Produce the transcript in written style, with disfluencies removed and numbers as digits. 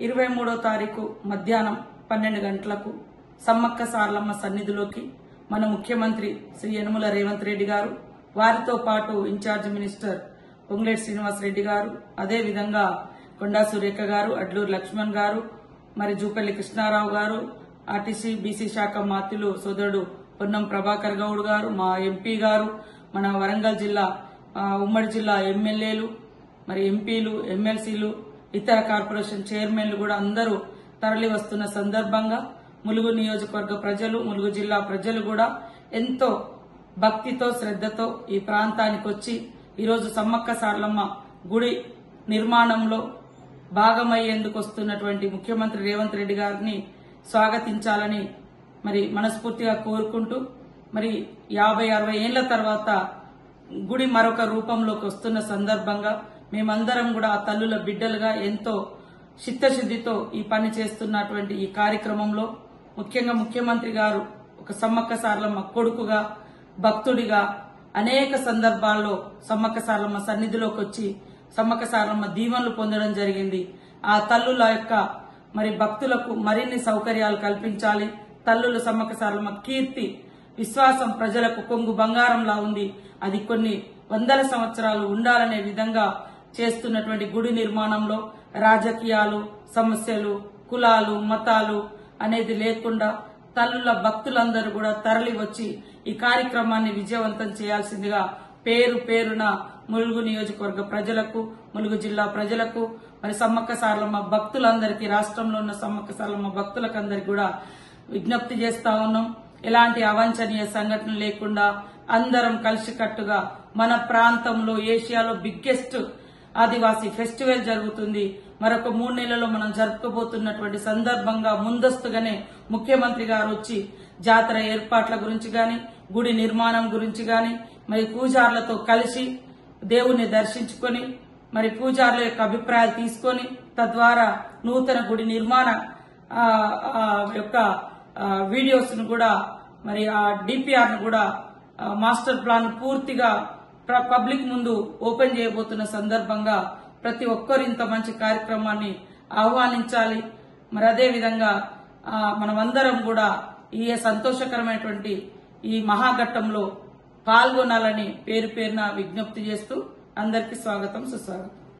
23వ తారీఖు మధ్యాహ్నం 12 గంటలకు సమ్మక్క సారలమ్మ సన్నిధిలోకి మన ముఖ్యమంత్రి శ్రీ యనమల రేవంత్ రెడ్డి గారు, వారితో పాటు ఇన్ఛార్జ్ మినిస్టర్ పొంగులేటి శ్రీనివాస్ రెడ్డి గారు, అదే విధంగా కొండా సురేఖ గారు, అడ్లూరు లక్ష్మణ్ గారు, మరి జూపల్లి కృష్ణారావు గారు, ఆర్టీసీ బీసీ శాఖ మాత్యులు సోదరుడు పొన్నం ప్రభాకర్ గౌడ్ గారు, మా ఎంపీ గారు, మన వరంగల్ జిల్లా ఉమ్మడి జిల్లా ఎమ్మెల్యేలు, మరి ఎంపీలు, ఎమ్మెల్సీలు, ఇతర కార్పొరేషన్ చైర్మన్లు కూడా అందరూ తరలి వస్తున్న సందర్భంగా ములుగు నియోజకవర్గ ప్రజలు, ములుగు జిల్లా ప్రజలు కూడా ఎంతో భక్తితో శ్రద్ధతో ఈ ప్రాంతానికి వచ్చి ఈరోజు సమ్మక్క సారలమ్మ గుడి నిర్మాణంలో భాగమయ్యేందుకు వస్తున్నటువంటి ముఖ్యమంత్రి రేవంత్ రెడ్డి గారిని స్వాగతించాలని మరి మనస్ఫూర్తిగా కోరుకుంటూ, మరి 50-60 ఏళ్ల తర్వాత గుడి మరొక రూపంలోకి వస్తున్న సందర్భంగా మేమందరం కూడా ఆ తల్లుల బిడ్డలుగా ఎంతో చిత్తశుద్దితో ఈ పని చేస్తున్నటువంటి ఈ కార్యక్రమంలో ముఖ్యంగా ముఖ్యమంత్రి గారు ఒక సమ్మక్క సారలమ్మ కొడుకుగా, భక్తుడిగా అనేక సందర్భాల్లో సమ్మక్క సారలమ్మ సన్నిధిలోకి వచ్చి సమ్మక్క సారలమ్మ దీవెనలు పొందడం జరిగింది. ఆ తల్లుల యొక్క మరి భక్తులకు మరిన్ని సౌకర్యాలు కల్పించాలి. తల్లులు సమ్మక్క సారలమ్మ కీర్తి, విశ్వాసం ప్రజలకు కొంగు బంగారంలా ఉంది. అది కొన్ని వందల సంవత్సరాలు ఉండాలనే విధంగా చేస్తున్నటువంటి గుడి నిర్మాణంలో రాజకీయాలు, సమస్యలు, కులాలు, మతాలు అనేది లేకుండా తల్లుల భక్తులందరూ కూడా తరలి వచ్చి ఈ కార్యక్రమాన్ని విజయవంతం చేయాల్సిందిగా పేరు పేరున ములుగు నియోజకవర్గ ప్రజలకు, ములుగు జిల్లా ప్రజలకు, మరి సమ్మక్క సారలమ్మ భక్తులందరికీ, రాష్ట్రంలో ఉన్న సమ్మక్క సారలమ్మ భక్తులకందరికీ కూడా విజ్ఞప్తి చేస్తా ఉన్నాం. ఎలాంటి అవాంఛనీయ సంఘటనలు లేకుండా అందరం కలిసికట్టుగా మన ప్రాంతంలో ఏషియాలో బిగ్గెస్ట్ ఆదివాసీ ఫెస్టివల్ జరుగుతుంది. మరొక 3 నెలల్లో మనం జరుపుకోబోతున్నటువంటి సందర్భంగా ముందస్తుగానే ముఖ్యమంత్రి గారు వచ్చి జాతర ఏర్పాట్ల గురించి గాని, గుడి నిర్మాణం గురించి గాని, మరి పూజారులతో కలిసి దేవుణ్ణి దర్శించుకొని, మరి పూజారుల యొక్క అభిప్రాయాలు తీసుకొని తద్వారా నూతన గుడి నిర్మాణ యొక్క వీడియోస్ ను కూడా, మరి ఆ డిపిఆర్ ను కూడా, మాస్టర్ ప్లాన్ పూర్తిగా పబ్లిక్ ముందు ఓపెన్ చేయబోతున్న సందర్భంగా ప్రతి ఒక్కరు ఇంత మంచి కార్యక్రమాన్ని ఆహ్వానించాలి. మరి అదే విధంగా మనమందరం కూడా ఈ సంతోషకరమైనటువంటి ఈ మహాఘట్టంలో పాల్గొనాలని పేరు పేరున విజ్ఞప్తి చేస్తూ అందరికీ స్వాగతం, సుస్వాగతం.